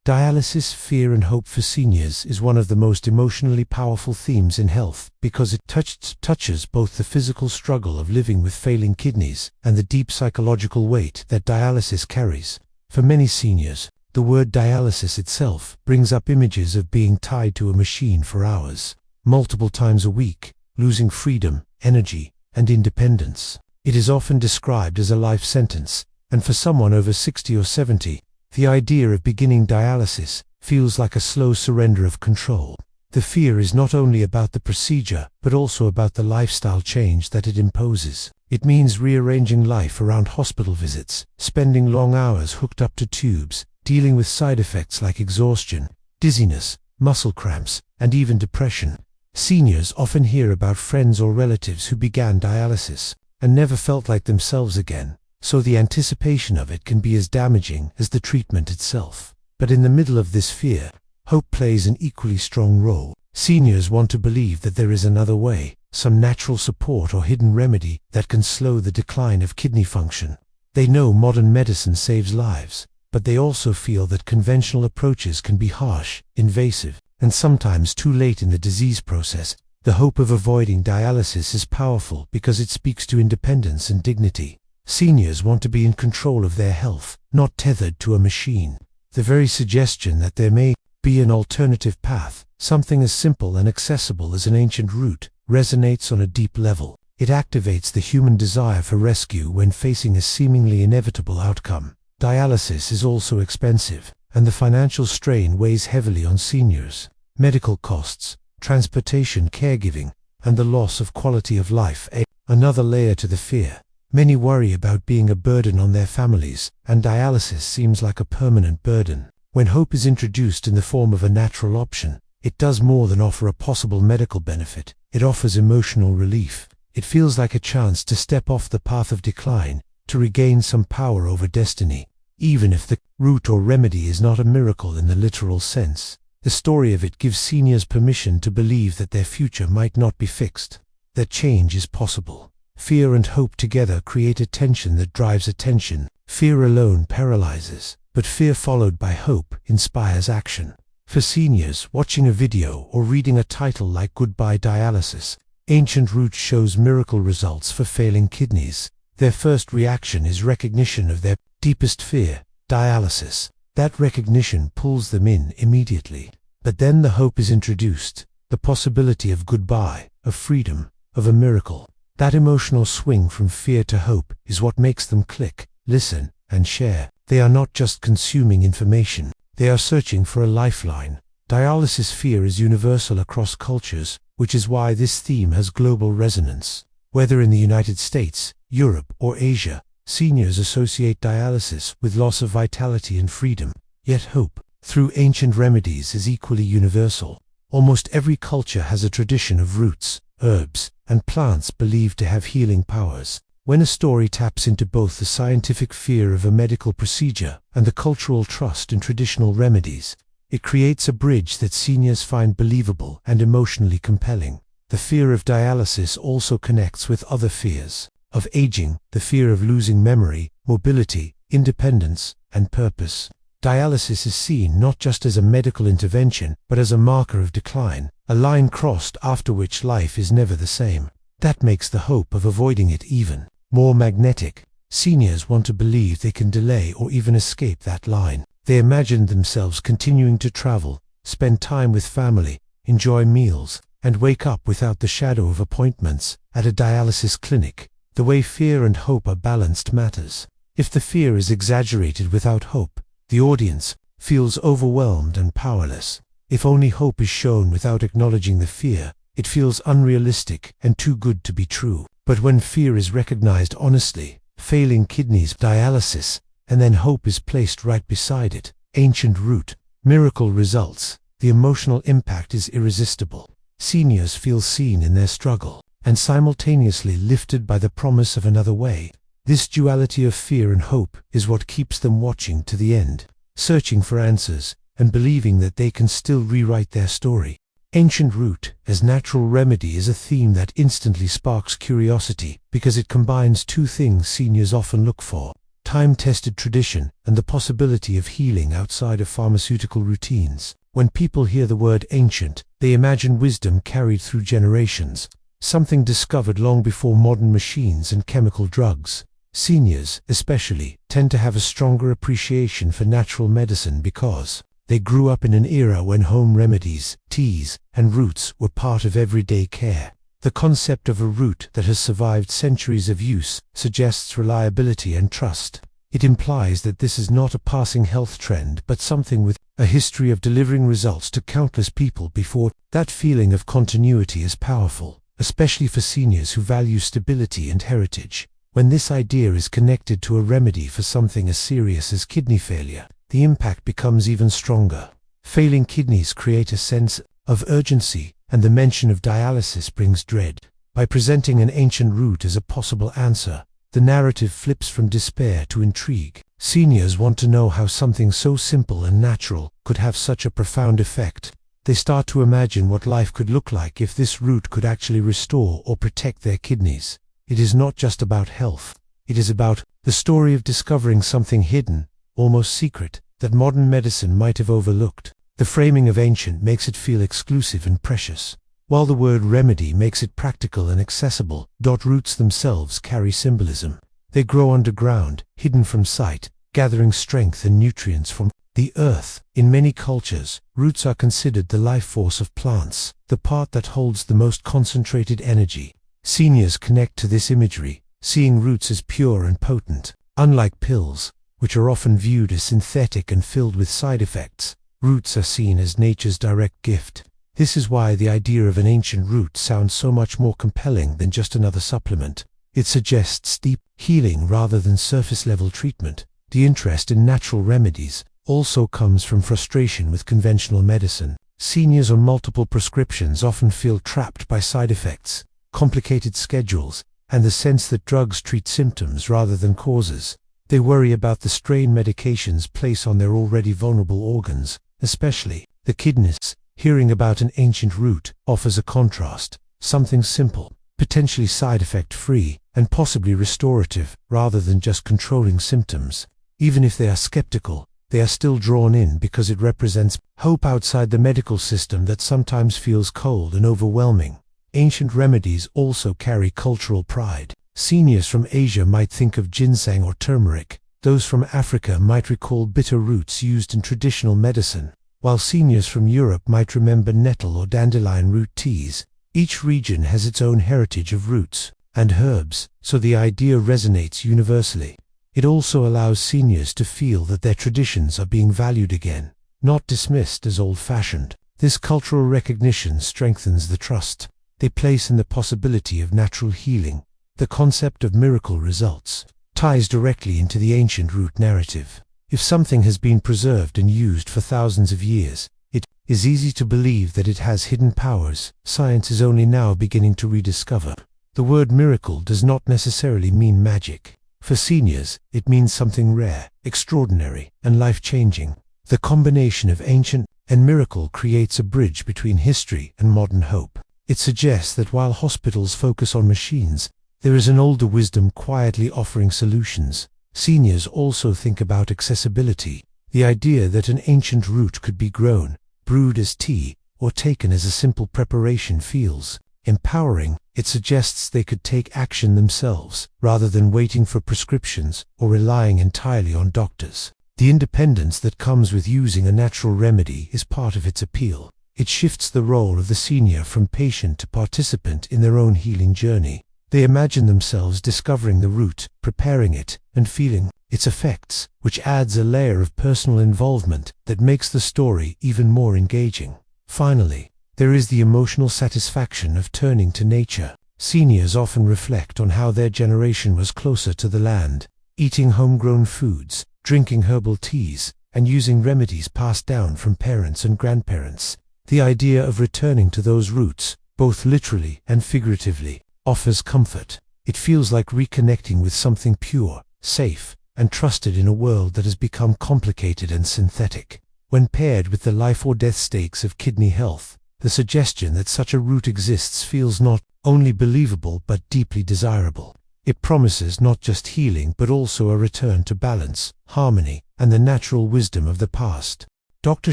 Dialysis, fear and hope for seniors is one of the most emotionally powerful themes in health because it touches both the physical struggle of living with failing kidneys and the deep psychological weight that dialysis carries. For many seniors, the word dialysis itself brings up images of being tied to a machine for hours, multiple times a week, losing freedom, energy, and independence. It is often described as a life sentence, and for someone over 60 or 70, the idea of beginning dialysis feels like a slow surrender of control. The fear is not only about the procedure, but also about the lifestyle change that it imposes. It means rearranging life around hospital visits, spending long hours hooked up to tubes, dealing with side effects like exhaustion, dizziness, muscle cramps, and even depression. Seniors often hear about friends or relatives who began dialysis and never felt like themselves again, so the anticipation of it can be as damaging as the treatment itself. But in the middle of this fear, hope plays an equally strong role. Seniors want to believe that there is another way, some natural support or hidden remedy that can slow the decline of kidney function. They know modern medicine saves lives, but they also feel that conventional approaches can be harsh, invasive, and sometimes too late in the disease process. The hope of avoiding dialysis is powerful because it speaks to independence and dignity. Seniors want to be in control of their health, not tethered to a machine. The very suggestion that there may be an alternative path, something as simple and accessible as an ancient route, resonates on a deep level. It activates the human desire for rescue when facing a seemingly inevitable outcome. Dialysis is also expensive, and the financial strain weighs heavily on seniors. Medical costs, transportation, caregiving, and the loss of quality of life add another layer to the fear. Many worry about being a burden on their families, and dialysis seems like a permanent burden. When hope is introduced in the form of a natural option, it does more than offer a possible medical benefit. It offers emotional relief. It feels like a chance to step off the path of decline, to regain some power over destiny. Even if the route or remedy is not a miracle in the literal sense, the story of it gives seniors permission to believe that their future might not be fixed, that change is possible. Fear and hope together create a tension that drives attention. Fear alone paralyzes, but fear followed by hope inspires action. For seniors, watching a video or reading a title like Goodbye Dialysis, Ancient Roots shows miracle results for failing kidneys. Their first reaction is recognition of their deepest fear, dialysis. That recognition pulls them in immediately. But then the hope is introduced, the possibility of goodbye, of freedom, of a miracle. That emotional swing from fear to hope is what makes them click, listen, and share. They are not just consuming information, they are searching for a lifeline. Dialysis fear is universal across cultures, which is why this theme has global resonance. Whether in the United States, Europe, or Asia, seniors associate dialysis with loss of vitality and freedom. Yet hope, through ancient remedies, is equally universal. Almost every culture has a tradition of roots, herbs, and plants believed to have healing powers. When a story taps into both the scientific fear of a medical procedure and the cultural trust in traditional remedies, it creates a bridge that seniors find believable and emotionally compelling. The fear of dialysis also connects with other fears of aging, the fear of losing memory, mobility, independence, and purpose. Dialysis is seen not just as a medical intervention, but as a marker of decline, a line crossed after which life is never the same. That makes the hope of avoiding it even more magnetic. Seniors want to believe they can delay or even escape that line. They imagine themselves continuing to travel, spend time with family, enjoy meals, and wake up without the shadow of appointments at a dialysis clinic. The way fear and hope are balanced matters. If the fear is exaggerated without hope, the audience feels overwhelmed and powerless. If only hope is shown without acknowledging the fear, it feels unrealistic and too good to be true. But when fear is recognized honestly, failing kidneys, dialysis, and then hope is placed right beside it, ancient root, miracle results, the emotional impact is irresistible. Seniors feel seen in their struggle, and simultaneously lifted by the promise of another way. This duality of fear and hope is what keeps them watching to the end, searching for answers, and believing that they can still rewrite their story. Ancient root as natural remedy is a theme that instantly sparks curiosity because it combines two things seniors often look for: time-tested tradition, and the possibility of healing outside of pharmaceutical routines. When people hear the word ancient, they imagine wisdom carried through generations, something discovered long before modern machines and chemical drugs. Seniors, especially, tend to have a stronger appreciation for natural medicine because they grew up in an era when home remedies, teas, and roots were part of everyday care. The concept of a root that has survived centuries of use suggests reliability and trust. It implies that this is not a passing health trend but something with a history of delivering results to countless people before. That feeling of continuity is powerful, especially for seniors who value stability and heritage. When this idea is connected to a remedy for something as serious as kidney failure, the impact becomes even stronger. Failing kidneys create a sense of urgency, and the mention of dialysis brings dread. By presenting an ancient root as a possible answer, the narrative flips from despair to intrigue. Seniors want to know how something so simple and natural could have such a profound effect. They start to imagine what life could look like if this root could actually restore or protect their kidneys. It is not just about health. It is about the story of discovering something hidden, almost secret, that modern medicine might have overlooked. The framing of ancient makes it feel exclusive and precious, while the word remedy makes it practical and accessible. Roots themselves carry symbolism. They grow underground, hidden from sight, gathering strength and nutrients from the earth. In many cultures, roots are considered the life force of plants, the part that holds the most concentrated energy. Seniors connect to this imagery, seeing roots as pure and potent. Unlike pills, which are often viewed as synthetic and filled with side effects, roots are seen as nature's direct gift. This is why the idea of an ancient root sounds so much more compelling than just another supplement. It suggests deep healing rather than surface-level treatment. The interest in natural remedies also comes from frustration with conventional medicine. Seniors on multiple prescriptions often feel trapped by side effects, complicated schedules, and the sense that drugs treat symptoms rather than causes. They worry about the strain medications place on their already vulnerable organs, especially the kidneys. Hearing about an ancient root offers a contrast, something simple, potentially side effect free, and possibly restorative, rather than just controlling symptoms. Even if they are skeptical, they are still drawn in because it represents hope outside the medical system that sometimes feels cold and overwhelming. Ancient remedies also carry cultural pride. Seniors from Asia might think of ginseng or turmeric. Those from Africa might recall bitter roots used in traditional medicine, while seniors from Europe might remember nettle or dandelion root teas. Each region has its own heritage of roots and herbs, so the idea resonates universally. It also allows seniors to feel that their traditions are being valued again, not dismissed as old-fashioned. This cultural recognition strengthens the trust they place in the possibility of natural healing. The concept of miracle results ties directly into the ancient root narrative. If something has been preserved and used for thousands of years, it is easy to believe that it has hidden powers science is only now beginning to rediscover. The word miracle does not necessarily mean magic. For seniors, it means something rare, extraordinary, and life-changing. The combination of ancient and miracle creates a bridge between history and modern hope. It suggests that while hospitals focus on machines, there is an older wisdom quietly offering solutions. Seniors also think about accessibility. The idea that an ancient root could be grown, brewed as tea, or taken as a simple preparation feels empowering. It suggests they could take action themselves, rather than waiting for prescriptions or relying entirely on doctors. The independence that comes with using a natural remedy is part of its appeal. It shifts the role of the senior from patient to participant in their own healing journey. They imagine themselves discovering the root, preparing it, and feeling its effects, which adds a layer of personal involvement that makes the story even more engaging. Finally, there is the emotional satisfaction of turning to nature. Seniors often reflect on how their generation was closer to the land, eating homegrown foods, drinking herbal teas, and using remedies passed down from parents and grandparents. The idea of returning to those roots, both literally and figuratively, offers comfort. It feels like reconnecting with something pure, safe, and trusted in a world that has become complicated and synthetic. When paired with the life or death stakes of kidney health, the suggestion that such a route exists feels not only believable but deeply desirable. It promises not just healing but also a return to balance, harmony, and the natural wisdom of the past. Doctor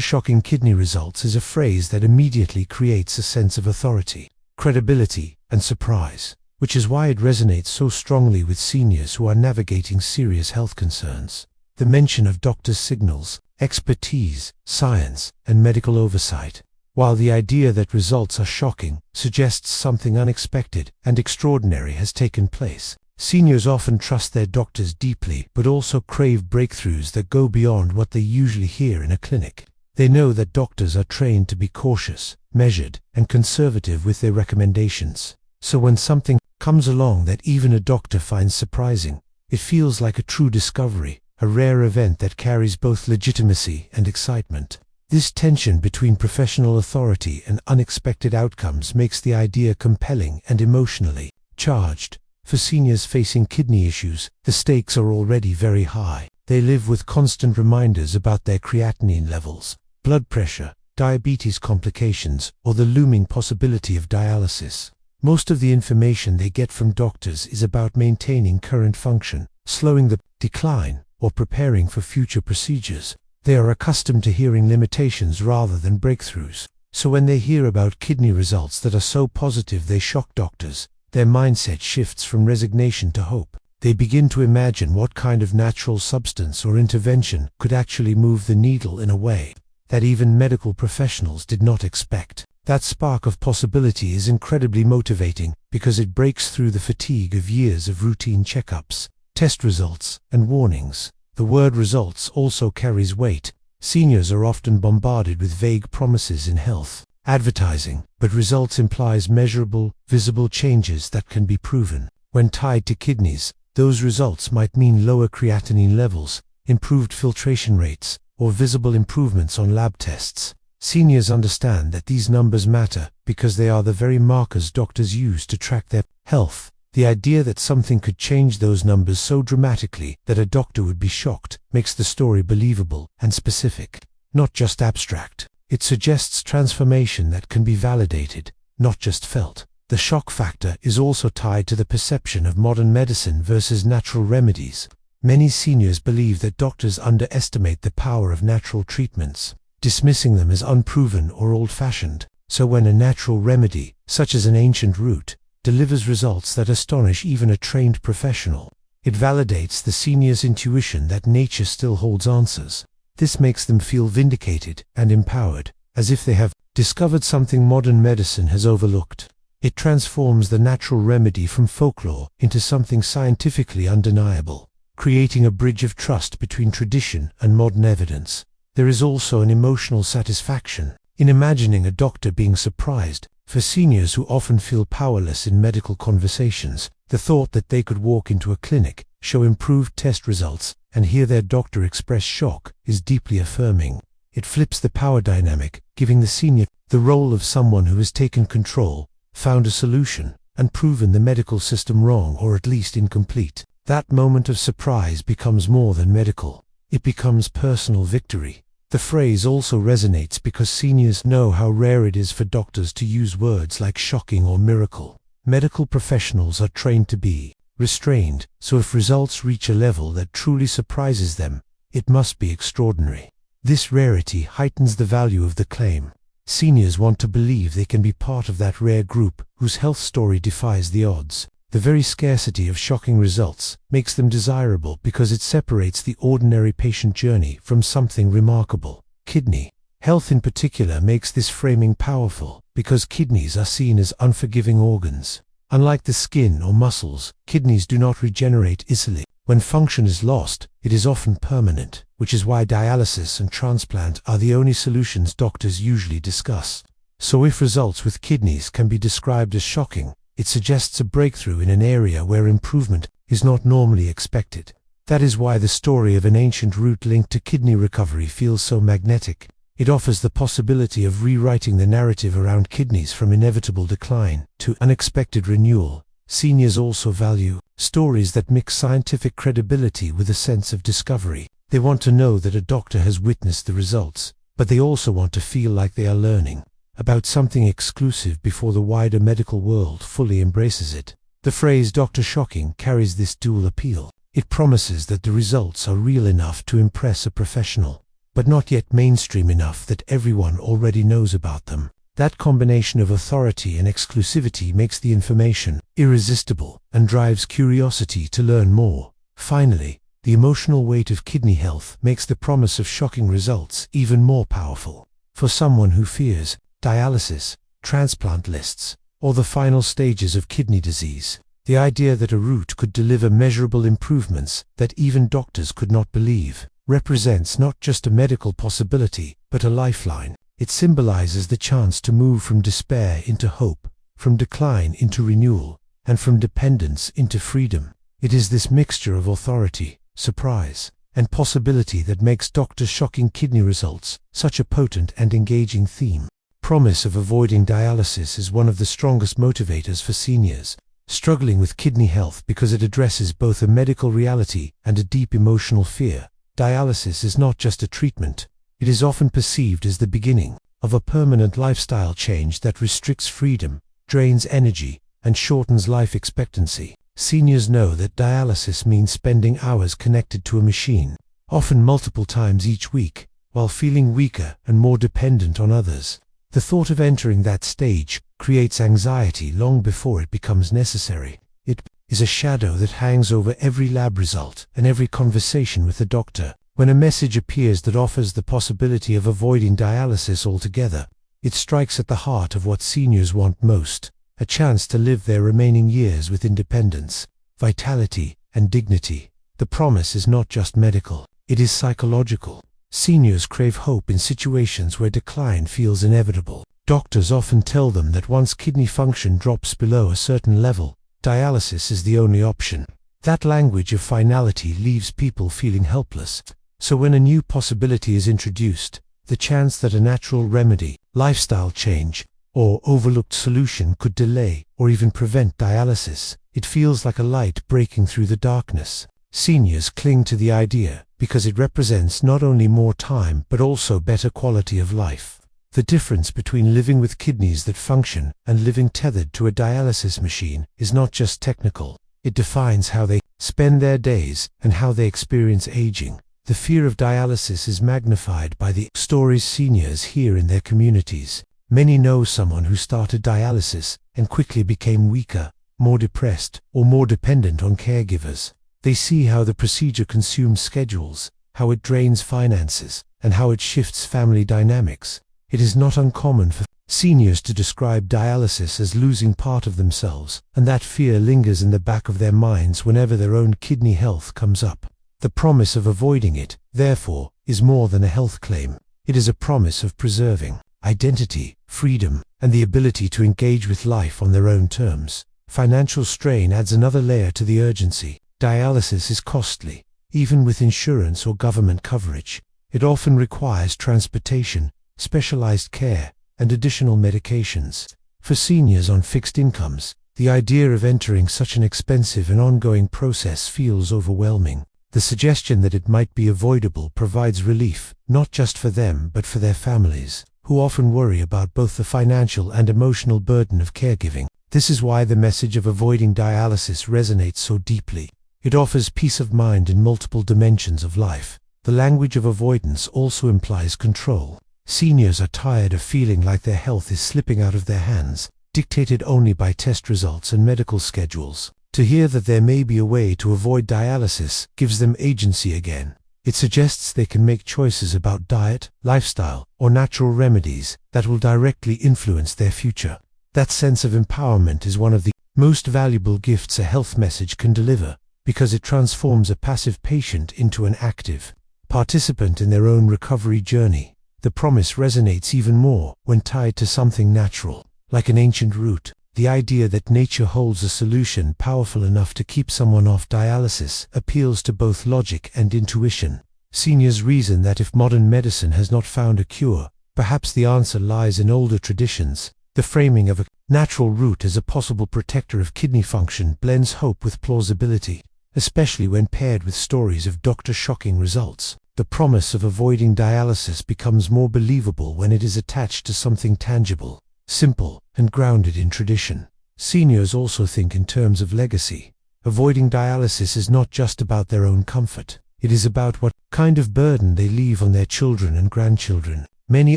shocking kidney results is a phrase that immediately creates a sense of authority, credibility, and surprise, which is why it resonates so strongly with seniors who are navigating serious health concerns. The mention of doctors signals expertise, science, and medical oversight, while the idea that results are shocking suggests something unexpected and extraordinary has taken place. Seniors often trust their doctors deeply but also crave breakthroughs that go beyond what they usually hear in a clinic. They know that doctors are trained to be cautious, measured, and conservative with their recommendations. So when something comes along that even a doctor finds surprising, it feels like a true discovery, a rare event that carries both legitimacy and excitement. This tension between professional authority and unexpected outcomes makes the idea compelling and emotionally charged. For seniors facing kidney issues, the stakes are already very high. They live with constant reminders about their creatinine levels, blood pressure, diabetes complications, or the looming possibility of dialysis. Most of the information they get from doctors is about maintaining current function, slowing the decline, or preparing for future procedures. They are accustomed to hearing limitations rather than breakthroughs. So when they hear about kidney results that are so positive they shock doctors, their mindset shifts from resignation to hope. They begin to imagine what kind of natural substance or intervention could actually move the needle in a way that even medical professionals did not expect. That spark of possibility is incredibly motivating because it breaks through the fatigue of years of routine checkups, test results, and warnings. The word results also carries weight. Seniors are often bombarded with vague promises in health advertising, but results implies measurable, visible changes that can be proven. When tied to kidneys, those results might mean lower creatinine levels, improved filtration rates, or visible improvements on lab tests. Seniors understand that these numbers matter because they are the very markers doctors use to track their health. The idea that something could change those numbers so dramatically that a doctor would be shocked makes the story believable and specific, not just abstract. It suggests transformation that can be validated, not just felt. The shock factor is also tied to the perception of modern medicine versus natural remedies. Many seniors believe that doctors underestimate the power of natural treatments, dismissing them as unproven or old-fashioned. So when a natural remedy, such as an ancient root, delivers results that astonish even a trained professional, it validates the senior's intuition that nature still holds answers. This makes them feel vindicated and empowered, as if they have discovered something modern medicine has overlooked. It transforms the natural remedy from folklore into something scientifically undeniable, creating a bridge of trust between tradition and modern evidence. There is also an emotional satisfaction in imagining a doctor being surprised. For seniors who often feel powerless in medical conversations, the thought that they could walk into a clinic, show improved test results, and hear their doctor express shock is deeply affirming. It flips the power dynamic, giving the senior the role of someone who has taken control, found a solution, and proven the medical system wrong or at least incomplete. That moment of surprise becomes more than medical. It becomes personal victory. The phrase also resonates because seniors know how rare it is for doctors to use words like shocking or miracle. Medical professionals are trained to be restrained, so if results reach a level that truly surprises them, it must be extraordinary. This rarity heightens the value of the claim. Seniors want to believe they can be part of that rare group whose health story defies the odds. The very scarcity of shocking results makes them desirable because it separates the ordinary patient journey from something remarkable. Kidney health in particular makes this framing powerful because kidneys are seen as unforgiving organs. Unlike the skin or muscles, kidneys do not regenerate easily. When function is lost, it is often permanent, which is why dialysis and transplant are the only solutions doctors usually discuss. So if results with kidneys can be described as shocking, it suggests a breakthrough in an area where improvement is not normally expected. That is why the story of an ancient root linked to kidney recovery feels so magnetic. It offers the possibility of rewriting the narrative around kidneys from inevitable decline to unexpected renewal. Seniors also value stories that mix scientific credibility with a sense of discovery. They want to know that a doctor has witnessed the results, but they also want to feel like they are learning about something exclusive before the wider medical world fully embraces it. The phrase "Dr. Shocking" carries this dual appeal. It promises that the results are real enough to impress a professional, but not yet mainstream enough that everyone already knows about them. That combination of authority and exclusivity makes the information irresistible and drives curiosity to learn more. Finally, the emotional weight of kidney health makes the promise of shocking results even more powerful. For someone who fears dialysis, transplant lists, or the final stages of kidney disease, the idea that a route could deliver measurable improvements that even doctors could not believe represents not just a medical possibility, but a lifeline. It symbolizes the chance to move from despair into hope, from decline into renewal, and from dependence into freedom. It is this mixture of authority, surprise, and possibility that makes Dr. Shocking kidney results such a potent and engaging theme. Promise of avoiding dialysis is one of the strongest motivators for seniors struggling with kidney health because it addresses both a medical reality and a deep emotional fear. Dialysis is not just a treatment. It is often perceived as the beginning of a permanent lifestyle change that restricts freedom, drains energy, and shortens life expectancy. Seniors know that dialysis means spending hours connected to a machine, often multiple times each week, while feeling weaker and more dependent on others. The thought of entering that stage creates anxiety long before it becomes necessary. It is a shadow that hangs over every lab result and every conversation with the doctor. When a message appears that offers the possibility of avoiding dialysis altogether, it strikes at the heart of what seniors want most: a chance to live their remaining years with independence, vitality, and dignity. The promise is not just medical, it is psychological. Seniors crave hope in situations where decline feels inevitable. Doctors often tell them that once kidney function drops below a certain level, dialysis is the only option. That language of finality leaves people feeling helpless. So when a new possibility is introduced, the chance that a natural remedy, lifestyle change, or overlooked solution could delay or even prevent dialysis, it feels like a light breaking through the darkness. Seniors cling to the idea because it represents not only more time but also better quality of life. The difference between living with kidneys that function and living tethered to a dialysis machine is not just technical. It defines how they spend their days and how they experience aging. The fear of dialysis is magnified by the stories seniors hear in their communities. Many know someone who started dialysis and quickly became weaker, more depressed, or more dependent on caregivers. They see how the procedure consumes schedules, how it drains finances, and how it shifts family dynamics. It is not uncommon for seniors to describe dialysis as losing part of themselves, and that fear lingers in the back of their minds whenever their own kidney health comes up. The promise of avoiding it, therefore, is more than a health claim. It is a promise of preserving identity, freedom, and the ability to engage with life on their own terms. Financial strain adds another layer to the urgency. Dialysis is costly, even with insurance or government coverage. It often requires transportation, specialized care, and additional medications. For seniors on fixed incomes, the idea of entering such an expensive and ongoing process feels overwhelming. The suggestion that it might be avoidable provides relief, not just for them but for their families, who often worry about both the financial and emotional burden of caregiving. This is why the message of avoiding dialysis resonates so deeply. It offers peace of mind in multiple dimensions of life. The language of avoidance also implies control. Seniors are tired of feeling like their health is slipping out of their hands, dictated only by test results and medical schedules. To hear that there may be a way to avoid dialysis gives them agency again. It suggests they can make choices about diet, lifestyle, or natural remedies that will directly influence their future. That sense of empowerment is one of the most valuable gifts a health message can deliver, because it transforms a passive patient into an active participant in their own recovery journey. The promise resonates even more when tied to something natural, like an ancient root. The idea that nature holds a solution powerful enough to keep someone off dialysis appeals to both logic and intuition. Seniors reason that if modern medicine has not found a cure, perhaps the answer lies in older traditions. The framing of a natural route as a possible protector of kidney function blends hope with plausibility, especially when paired with stories of Dr. Shocking results. The promise of avoiding dialysis becomes more believable when it is attached to something tangible, simple, and grounded in tradition. Seniors also think in terms of legacy. Avoiding dialysis is not just about their own comfort. It is about what kind of burden they leave on their children and grandchildren. Many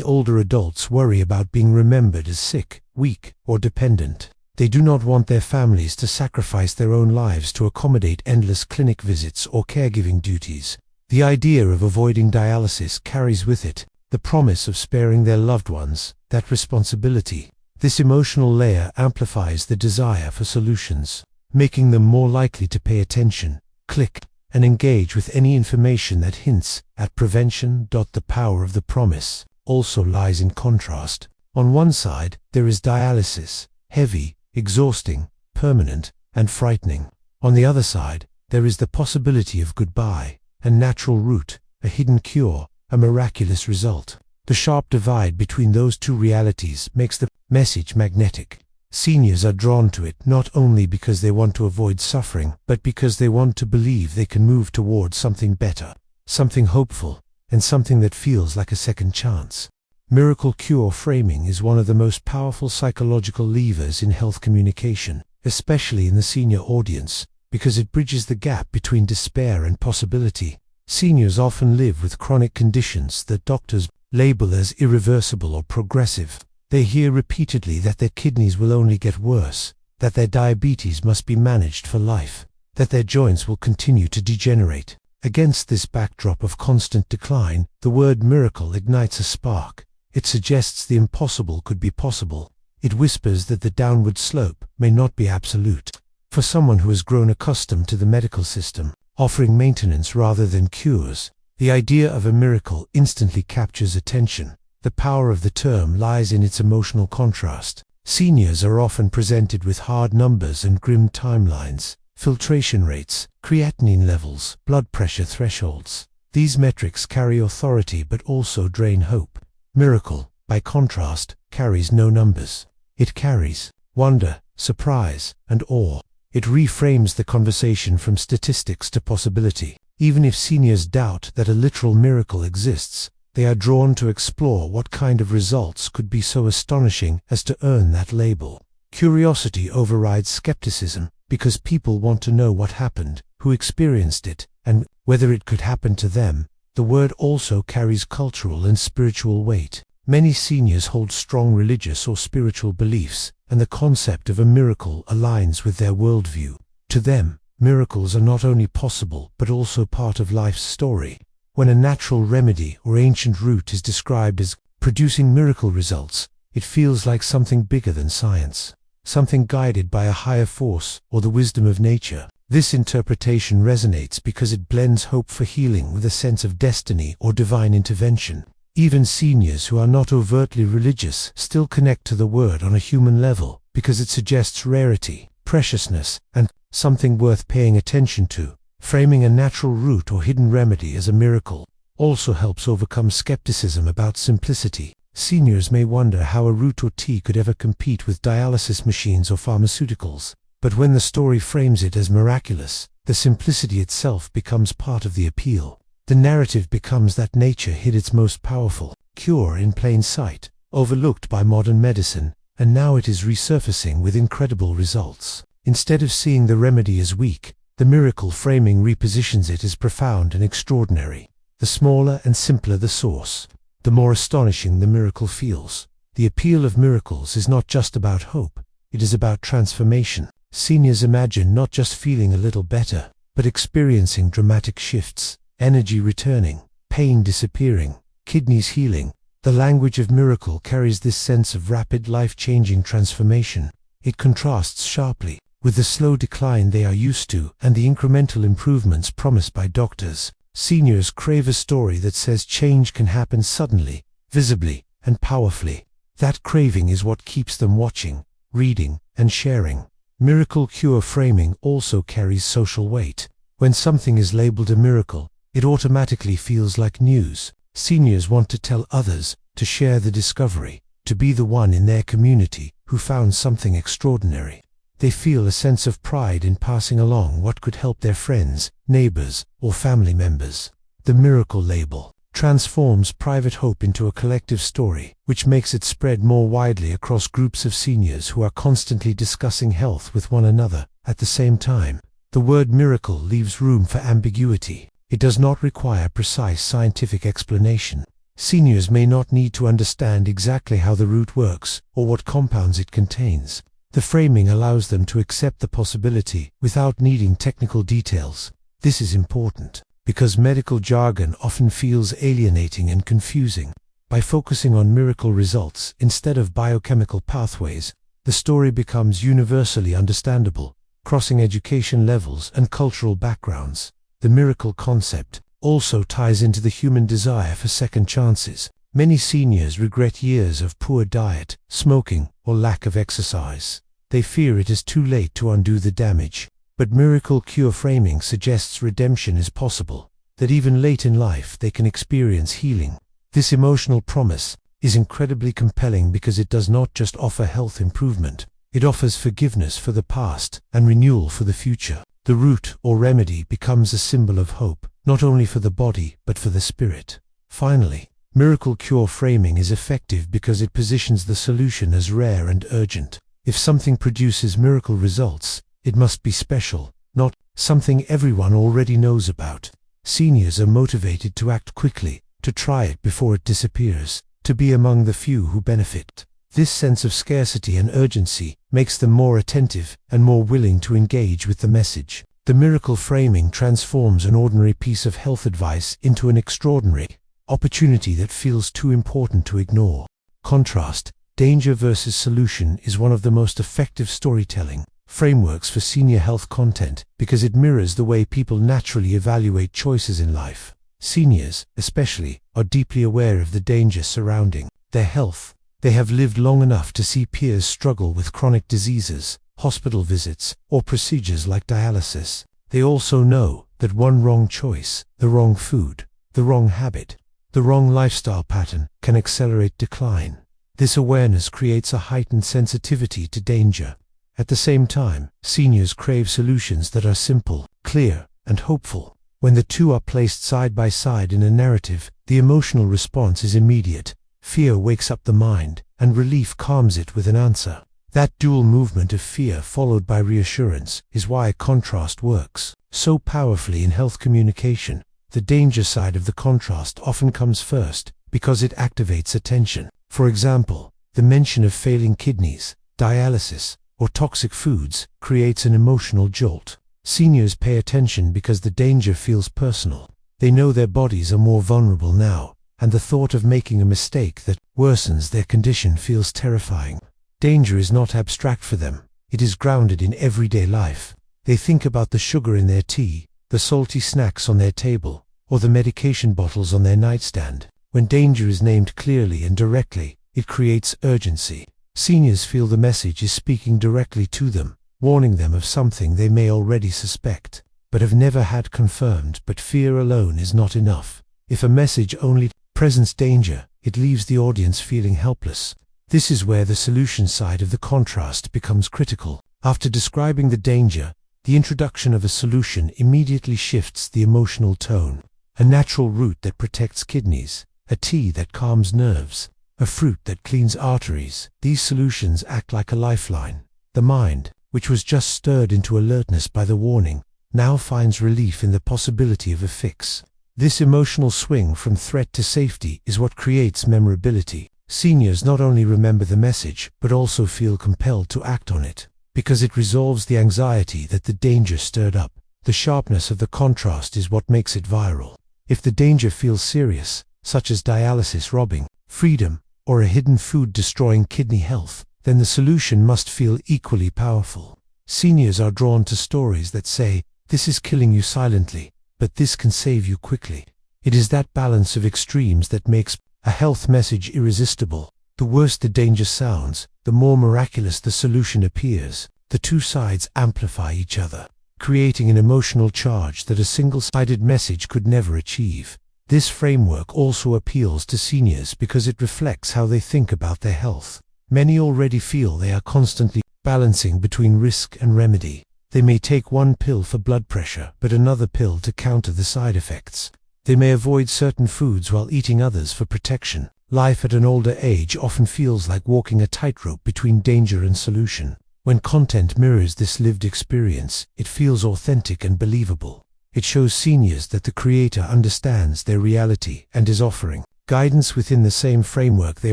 older adults worry about being remembered as sick, weak, or dependent. They do not want their families to sacrifice their own lives to accommodate endless clinic visits or caregiving duties. The idea of avoiding dialysis carries with it the promise of sparing their loved ones, that responsibility. This emotional layer amplifies the desire for solutions, making them more likely to pay attention, click, and engage with any information that hints at prevention. The power of the promise also lies in contrast. On one side, there is dialysis, heavy, exhausting, permanent, and frightening. On the other side, there is the possibility of goodbye, a natural route, a hidden cure, a miraculous result. The sharp divide between those two realities makes the message magnetic. Seniors are drawn to it not only because they want to avoid suffering, but because they want to believe they can move towards something better, something hopeful, and something that feels like a second chance. Miracle cure framing is one of the most powerful psychological levers in health communication, especially in the senior audience, because it bridges the gap between despair and possibility. Seniors often live with chronic conditions that doctors label as irreversible or progressive. They hear repeatedly that their kidneys will only get worse, that their diabetes must be managed for life, that their joints will continue to degenerate. Against this backdrop of constant decline, the word miracle ignites a spark. It suggests the impossible could be possible. It whispers that the downward slope may not be absolute. For someone who has grown accustomed to the medical system, offering maintenance rather than cures, the idea of a miracle instantly captures attention. The power of the term lies in its emotional contrast. Seniors are often presented with hard numbers and grim timelines, filtration rates, creatinine levels, blood pressure thresholds. These metrics carry authority but also drain hope. Miracle, by contrast, carries no numbers. It carries wonder, surprise, and awe. It reframes the conversation from statistics to possibility. Even if seniors doubt that a literal miracle exists, they are drawn to explore what kind of results could be so astonishing as to earn that label. Curiosity overrides skepticism, because people want to know what happened, who experienced it, and whether it could happen to them. The word also carries cultural and spiritual weight. Many seniors hold strong religious or spiritual beliefs, and the concept of a miracle aligns with their worldview. To them, miracles are not only possible but also part of life's story. When a natural remedy or ancient route is described as producing miracle results, it feels like something bigger than science, something guided by a higher force or the wisdom of nature. This interpretation resonates because it blends hope for healing with a sense of destiny or divine intervention. Even seniors who are not overtly religious still connect to the word on a human level because it suggests rarity, preciousness, and something worth paying attention to. Framing a natural route or hidden remedy as a miracle also helps overcome skepticism about simplicity. Seniors may wonder how a root or tea could ever compete with dialysis machines or pharmaceuticals, but when the story frames it as miraculous, the simplicity itself becomes part of the appeal. The narrative becomes that nature hid its most powerful cure in plain sight, overlooked by modern medicine, and now it is resurfacing with incredible results. Instead of seeing the remedy as weak, the miracle framing repositions it as profound and extraordinary. The smaller and simpler the source, the more astonishing the miracle feels. The appeal of miracles is not just about hope, it is about transformation. Seniors imagine not just feeling a little better, but experiencing dramatic shifts, energy returning, pain disappearing, kidneys healing. The language of miracle carries this sense of rapid, life-changing transformation. It contrasts sharply with the slow decline they are used to and the incremental improvements promised by doctors. Seniors crave a story that says change can happen suddenly, visibly, and powerfully. That craving is what keeps them watching, reading, and sharing. Miracle cure framing also carries social weight. When something is labeled a miracle, it automatically feels like news. Seniors want to tell others, to share the discovery, to be the one in their community who found something extraordinary. They feel a sense of pride in passing along what could help their friends, neighbors, or family members. The miracle label transforms private hope into a collective story, which makes it spread more widely across groups of seniors who are constantly discussing health with one another. At the same time, the word miracle leaves room for ambiguity. It does not require precise scientific explanation. Seniors may not need to understand exactly how the root works or what compounds it contains. The framing allows them to accept the possibility without needing technical details. This is important, because medical jargon often feels alienating and confusing. By focusing on miracle results instead of biochemical pathways, the story becomes universally understandable, crossing education levels and cultural backgrounds. The miracle concept also ties into the human desire for second chances. Many seniors regret years of poor diet, smoking, or lack of exercise. They fear it is too late to undo the damage. But miracle cure framing suggests redemption is possible, that even late in life they can experience healing. This emotional promise is incredibly compelling because it does not just offer health improvement, it offers forgiveness for the past and renewal for the future. The root or remedy becomes a symbol of hope, not only for the body but for the spirit. Finally, miracle cure framing is effective because it positions the solution as rare and urgent. If something produces miracle results, it must be special, not something everyone already knows about. Seniors are motivated to act quickly, to try it before it disappears, to be among the few who benefit. This sense of scarcity and urgency makes them more attentive and more willing to engage with the message. The miracle framing transforms an ordinary piece of health advice into an extraordinary opportunity that feels too important to ignore. Contrast, danger versus solution, is one of the most effective storytelling frameworks for senior health content because it mirrors the way people naturally evaluate choices in life. Seniors, especially, are deeply aware of the danger surrounding their health. They have lived long enough to see peers struggle with chronic diseases, hospital visits, or procedures like dialysis. They also know that one wrong choice, the wrong food, the wrong habit, the wrong lifestyle pattern can accelerate decline. This awareness creates a heightened sensitivity to danger. At the same time, seniors crave solutions that are simple, clear, and hopeful. When the two are placed side by side in a narrative, the emotional response is immediate. Fear wakes up the mind, and relief calms it with an answer. That dual movement of fear followed by reassurance is why contrast works so powerfully in health communication. The danger side of the contrast often comes first because it activates attention. For example, the mention of failing kidneys, dialysis, or toxic foods creates an emotional jolt. Seniors pay attention because the danger feels personal. They know their bodies are more vulnerable now, and the thought of making a mistake that worsens their condition feels terrifying. Danger is not abstract for them. It is grounded in everyday life. They think about the sugar in their tea, the salty snacks on their table, or the medication bottles on their nightstand. When danger is named clearly and directly, it creates urgency. Seniors feel the message is speaking directly to them, warning them of something they may already suspect, but have never had confirmed. But fear alone is not enough. If a message only presents danger, it leaves the audience feeling helpless. This is where the solution side of the contrast becomes critical. After describing the danger, the introduction of a solution immediately shifts the emotional tone. A natural root that protects kidneys, a tea that calms nerves, a fruit that cleans arteries. These solutions act like a lifeline. The mind, which was just stirred into alertness by the warning, now finds relief in the possibility of a fix. This emotional swing from threat to safety is what creates memorability. Seniors not only remember the message, but also feel compelled to act on it, because it resolves the anxiety that the danger stirred up. The sharpness of the contrast is what makes it viral. If the danger feels serious, such as dialysis robbing freedom, or a hidden food destroying kidney health, then the solution must feel equally powerful. Seniors are drawn to stories that say, "This is killing you silently, but this can save you quickly." It is that balance of extremes that makes a health message irresistible. The worse the danger sounds, the more miraculous the solution appears. The two sides amplify each other, creating an emotional charge that a single-sided message could never achieve. This framework also appeals to seniors because it reflects how they think about their health. Many already feel they are constantly balancing between risk and remedy. They may take one pill for blood pressure, but another pill to counter the side effects. They may avoid certain foods while eating others for protection. Life at an older age often feels like walking a tightrope between danger and solution. When content mirrors this lived experience, it feels authentic and believable. It shows seniors that the Creator understands their reality and is offering guidance within the same framework they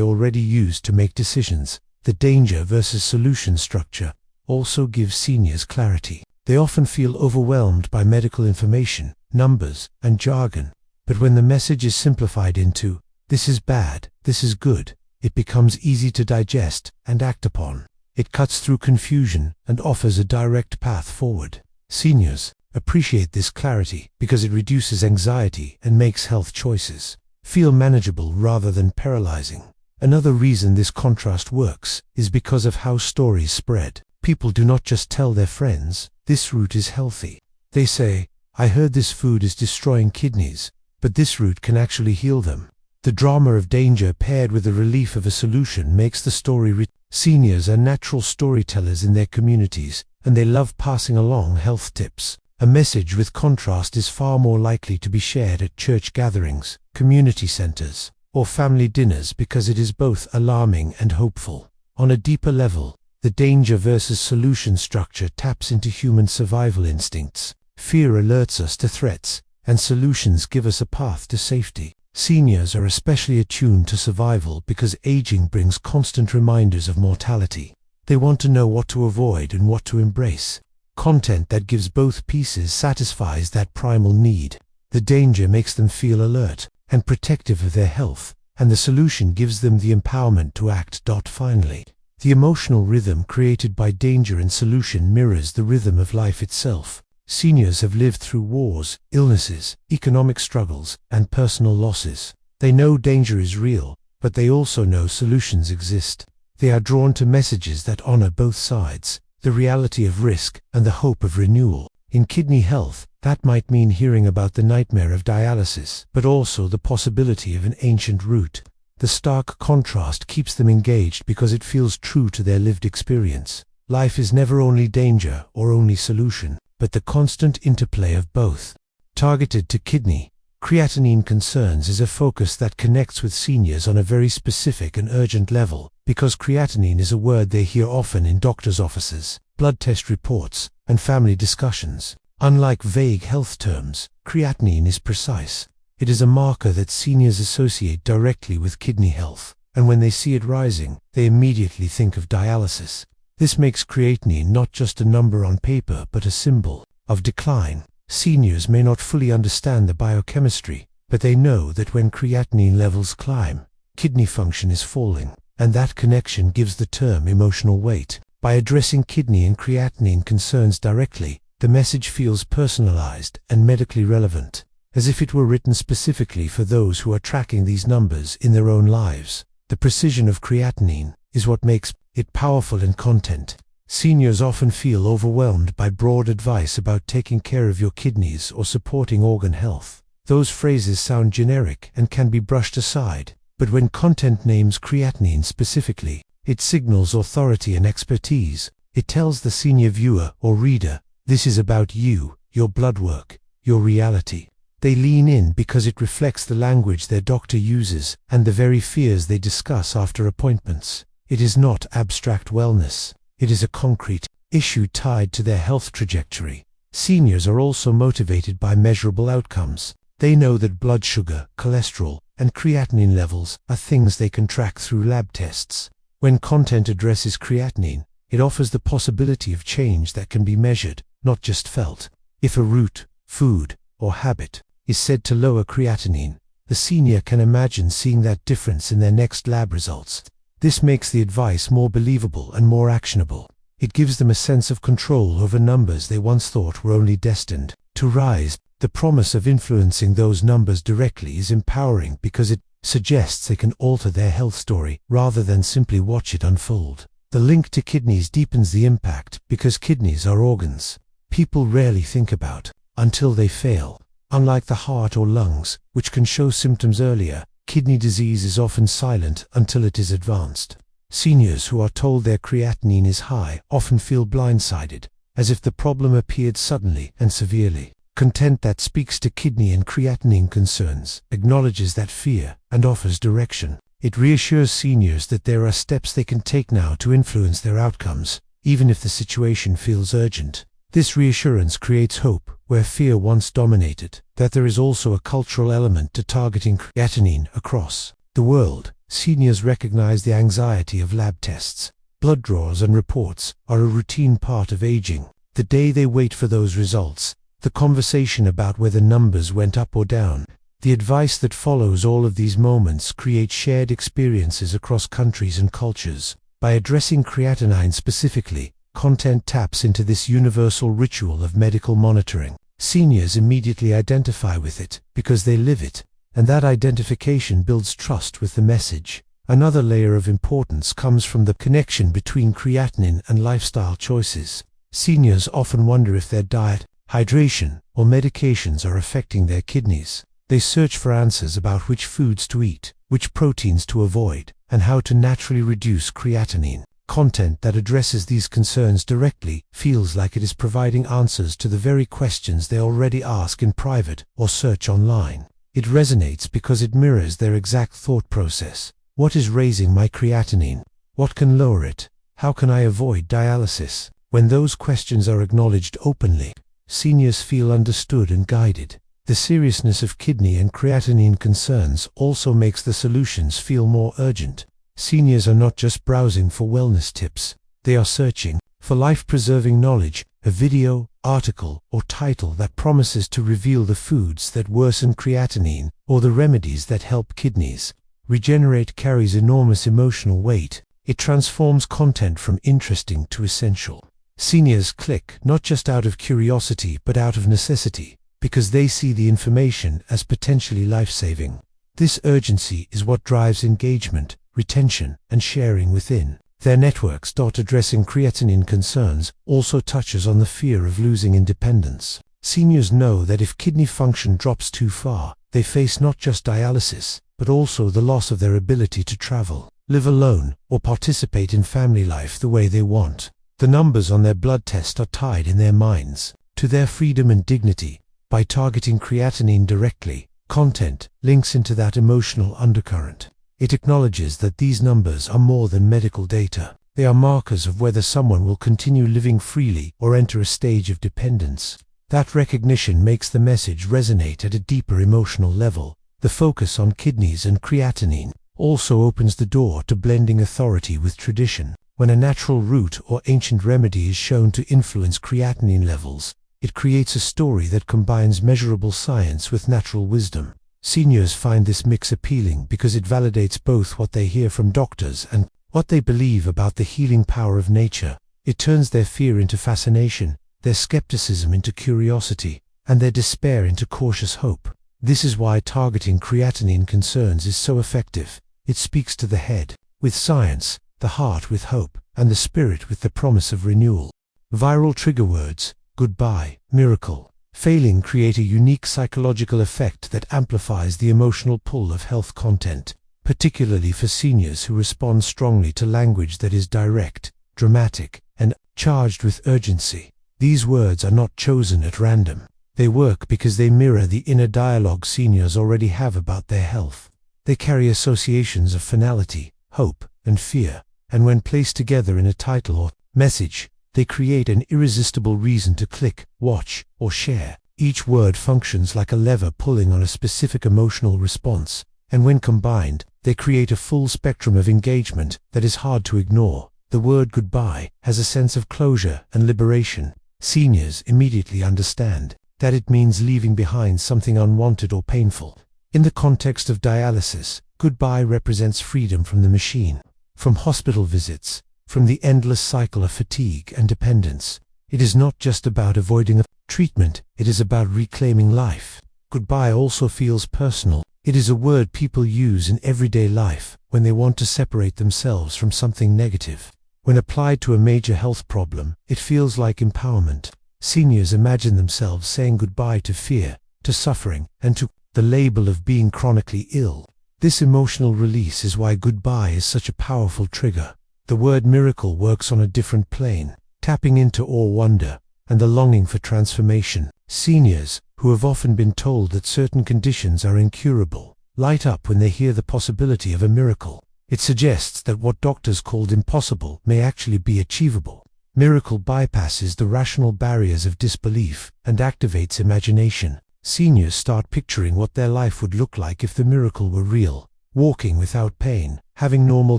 already use to make decisions. The danger versus solution structure also gives seniors clarity. They often feel overwhelmed by medical information, numbers, and jargon. But when the message is simplified into, "This is bad, this is good," it becomes easy to digest and act upon. It cuts through confusion and offers a direct path forward. Seniors appreciate this clarity because it reduces anxiety and makes health choices feel manageable rather than paralyzing. Another reason this contrast works is because of how stories spread. People do not just tell their friends, "This root is healthy." They say, "I heard this food is destroying kidneys, but this root can actually heal them." The drama of danger paired with the relief of a solution makes the story rich. Seniors are natural storytellers in their communities, and they love passing along health tips. A message with contrast is far more likely to be shared at church gatherings, community centers, or family dinners because it is both alarming and hopeful. On a deeper level, the danger versus solution structure taps into human survival instincts. Fear alerts us to threats, and solutions give us a path to safety. Seniors are especially attuned to survival because aging brings constant reminders of mortality. They want to know what to avoid and what to embrace. Content that gives both pieces satisfies that primal need. The danger makes them feel alert and protective of their health, and the solution gives them the empowerment to act. Finally, the emotional rhythm created by danger and solution mirrors the rhythm of life itself. Seniors have lived through wars, illnesses, economic struggles, and personal losses. They know danger is real, but they also know solutions exist. They are drawn to messages that honor both sides, the reality of risk and the hope of renewal. In kidney health, that might mean hearing about the nightmare of dialysis, but also the possibility of an ancient root. The stark contrast keeps them engaged because it feels true to their lived experience. Life is never only danger or only solution, but the constant interplay of both. Targeted to kidney, creatinine concerns is a focus that connects with seniors on a very specific and urgent level, because creatinine is a word they hear often in doctors' offices, blood test reports, and family discussions. Unlike vague health terms, creatinine is precise. It is a marker that seniors associate directly with kidney health, and when they see it rising, they immediately think of dialysis. This makes creatinine not just a number on paper but a symbol of decline. Seniors may not fully understand the biochemistry, but they know that when creatinine levels climb, kidney function is falling, and that connection gives the term emotional weight. By addressing kidney and creatinine concerns directly, the message feels personalized and medically relevant, as if it were written specifically for those who are tracking these numbers in their own lives. The precision of creatinine is what makes it powerful in content. Seniors often feel overwhelmed by broad advice about taking care of your kidneys or supporting organ health. Those phrases sound generic and can be brushed aside, but when content names creatinine specifically, it signals authority and expertise. It tells the senior viewer or reader, this is about you, your blood work, your reality. They lean in because it reflects the language their doctor uses and the very fears they discuss after appointments. It is not abstract wellness. It is a concrete issue tied to their health trajectory. Seniors are also motivated by measurable outcomes. They know that blood sugar, cholesterol, and creatinine levels are things they can track through lab tests. When content addresses creatinine, it offers the possibility of change that can be measured, not just felt. If a root, food, or habit is said to lower creatinine, the senior can imagine seeing that difference in their next lab results. This makes the advice more believable and more actionable. It gives them a sense of control over numbers they once thought were only destined to rise. The promise of influencing those numbers directly is empowering because it suggests they can alter their health story rather than simply watch it unfold. The link to kidneys deepens the impact because kidneys are organs people rarely think about until they fail. Unlike the heart or lungs, which can show symptoms earlier, kidney disease is often silent until it is advanced. Seniors who are told their creatinine is high often feel blindsided, as if the problem appeared suddenly and severely. Content that speaks to kidney and creatinine concerns, acknowledges that fear, and offers direction. It reassures seniors that there are steps they can take now to influence their outcomes, even if the situation feels urgent. This reassurance creates hope where fear once dominated, that there is also a cultural element to targeting creatinine across the world. Seniors recognize the anxiety of lab tests. Blood draws and reports are a routine part of aging. The day they wait for those results, the conversation about whether numbers went up or down, the advice that follows all of these moments create shared experiences across countries and cultures. By addressing creatinine specifically, Content taps into this universal ritual of medical monitoring. Seniors immediately identify with it because they live it, and that identification builds trust with the message. Another layer of importance comes from the connection between creatinine and lifestyle choices. Seniors often wonder if their diet, hydration, or medications are affecting their kidneys. They search for answers about which foods to eat, which proteins to avoid, and how to naturally reduce creatinine. Content that addresses these concerns directly feels like it is providing answers to the very questions they already ask in private or search online. It resonates because it mirrors their exact thought process. What is raising my creatinine? What can lower it? How can I avoid dialysis? When those questions are acknowledged openly, seniors feel understood and guided. The seriousness of kidney and creatinine concerns also makes the solutions feel more urgent. Seniors are not just browsing for wellness tips. They are searching for life-preserving knowledge, a video, article, or title that promises to reveal the foods that worsen creatinine or the remedies that help kidneys. Regenerate carries enormous emotional weight. It transforms content from interesting to essential. Seniors click not just out of curiosity but out of necessity, because they see the information as potentially life-saving. This urgency is what drives engagement, retention, and sharing within their networks. Addressing creatinine concerns also touches on the fear of losing independence. Seniors know that if kidney function drops too far, they face not just dialysis, but also the loss of their ability to travel, live alone, or participate in family life the way they want. The numbers on their blood test are tied in their minds to their freedom and dignity. By targeting creatinine directly, Content links into that emotional undercurrent. It acknowledges that these numbers are more than medical data. They are markers of whether someone will continue living freely or enter a stage of dependence. That recognition makes the message resonate at a deeper emotional level. The focus on kidneys and creatinine also opens the door to blending authority with tradition. When a natural root or ancient remedy is shown to influence creatinine levels, it creates a story that combines measurable science with natural wisdom. Seniors find this mix appealing because it validates both what they hear from doctors and what they believe about the healing power of nature. It turns their fear into fascination, their skepticism into curiosity, and their despair into cautious hope. This is why targeting creatinine concerns is so effective. It speaks to the head with science, the heart with hope, and the spirit with the promise of renewal. Viral trigger words: goodbye, miracle, failing create a unique psychological effect that amplifies the emotional pull of health content, particularly for seniors who respond strongly to language that is direct, dramatic, and charged with urgency. These words are not chosen at random. They work because they mirror the inner dialogue seniors already have about their health. They carry associations of finality, hope, and fear, and when placed together in a title or message, they create an irresistible reason to click, watch, or share. Each word functions like a lever pulling on a specific emotional response, and when combined, they create a full spectrum of engagement that is hard to ignore. The word goodbye has a sense of closure and liberation. Seniors immediately understand that it means leaving behind something unwanted or painful. In the context of dialysis, goodbye represents freedom from the machine, from hospital visits, from the endless cycle of fatigue and dependence. It is not just about avoiding a treatment, it is about reclaiming life. Goodbye also feels personal. It is a word people use in everyday life when they want to separate themselves from something negative. When applied to a major health problem, it feels like empowerment. Seniors imagine themselves saying goodbye to fear, to suffering, and to the label of being chronically ill. This emotional release is why goodbye is such a powerful trigger. The word miracle works on a different plane, tapping into awe, wonder, and the longing for transformation. Seniors, who have often been told that certain conditions are incurable, light up when they hear the possibility of a miracle. It suggests that what doctors called impossible may actually be achievable. Miracle bypasses the rational barriers of disbelief and activates imagination. Seniors start picturing what their life would look like if the miracle were real: walking without pain, having normal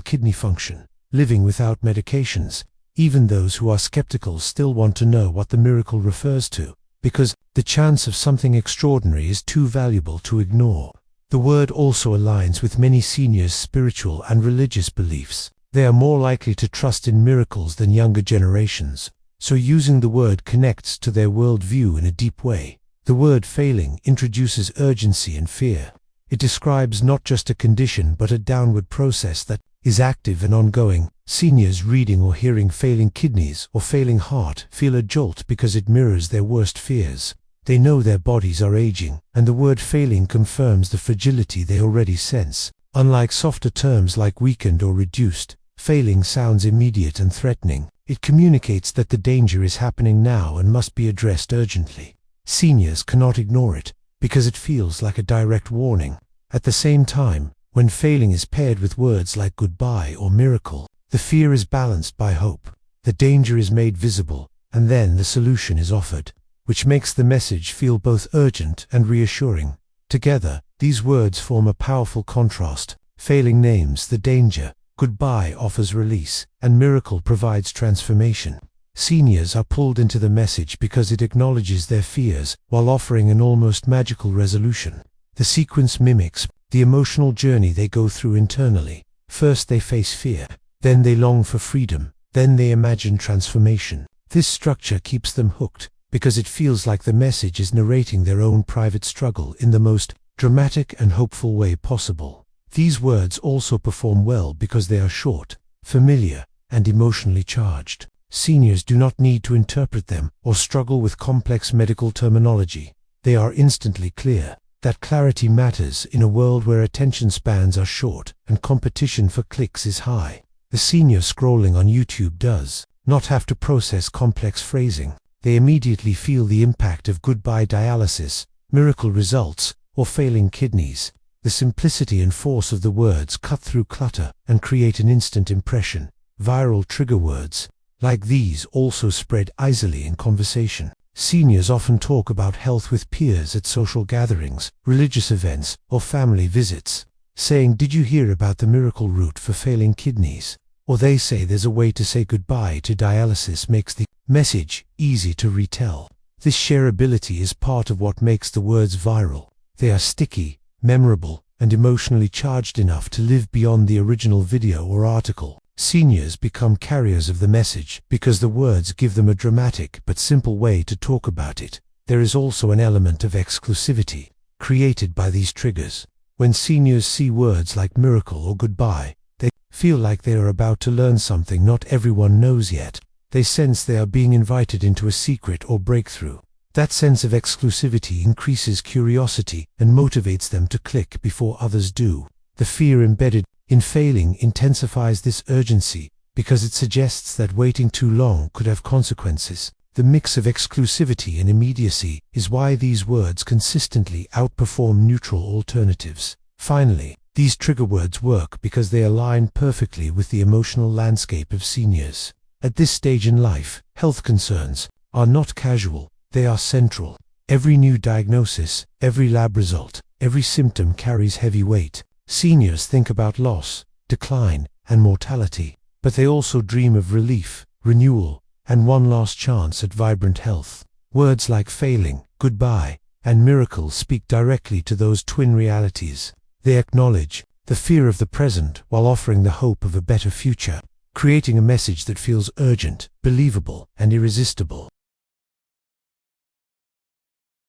kidney function, living without medications. Even those who are skeptical still want to know what the miracle refers to, because the chance of something extraordinary is too valuable to ignore. The word also aligns with many seniors' spiritual and religious beliefs. They are more likely to trust in miracles than younger generations, so using the word connects to their worldview in a deep way. The word failing introduces urgency and fear. It describes not just a condition but a downward process that is active and ongoing. Seniors reading or hearing failing kidneys or failing heart feel a jolt because it mirrors their worst fears. They know their bodies are aging, and the word failing confirms the fragility they already sense. Unlike softer terms like weakened or reduced, failing sounds immediate and threatening. It communicates that the danger is happening now and must be addressed urgently. Seniors cannot ignore it, because it feels like a direct warning. At the same time, when failing is paired with words like goodbye or miracle, the fear is balanced by hope. The danger is made visible, and then the solution is offered, which makes the message feel both urgent and reassuring. Together, these words form a powerful contrast. Failing names the danger, goodbye offers release, and miracle provides transformation. Seniors are pulled into the message because it acknowledges their fears while offering an almost magical resolution. The sequence mimics the emotional journey they go through internally. First they face fear, then they long for freedom, then they imagine transformation. This structure keeps them hooked, because it feels like the message is narrating their own private struggle in the most dramatic and hopeful way possible. These words also perform well because they are short, familiar, and emotionally charged. Seniors do not need to interpret them or struggle with complex medical terminology. They are instantly clear. That clarity matters in a world where attention spans are short and competition for clicks is high. The senior scrolling on YouTube does not have to process complex phrasing. They immediately feel the impact of goodbye dialysis, miracle results, or failing kidneys. The simplicity and force of the words cut through clutter and create an instant impression. Viral trigger words like these also spread easily in conversation. Seniors often talk about health with peers at social gatherings, religious events, or family visits, saying, "Did you hear about the miracle route for failing kidneys?" Or they say there's a way to say goodbye to dialysis. Makes the message easy to retell. This shareability is part of what makes the words viral. They are sticky, memorable, and emotionally charged enough to live beyond the original video or article. Seniors become carriers of the message because the words give them a dramatic but simple way to talk about it. There is also an element of exclusivity created by these triggers. When seniors see words like miracle or goodbye, they feel like they are about to learn something not everyone knows yet. They sense they are being invited into a secret or breakthrough. That sense of exclusivity increases curiosity and motivates them to click before others do. The fear embedded in failing intensifies this urgency because it suggests that waiting too long could have consequences. The mix of exclusivity and immediacy is why these words consistently outperform neutral alternatives. Finally, these trigger words work because they align perfectly with the emotional landscape of seniors. At this stage in life, health concerns are not casual, they are central. Every new diagnosis, every lab result, every symptom carries heavy weight. Seniors think about loss, decline, and mortality, but they also dream of relief, renewal, and one last chance at vibrant health. Words like failing, goodbye, and miracle speak directly to those twin realities. They acknowledge the fear of the present while offering the hope of a better future, creating a message that feels urgent, believable, and irresistible.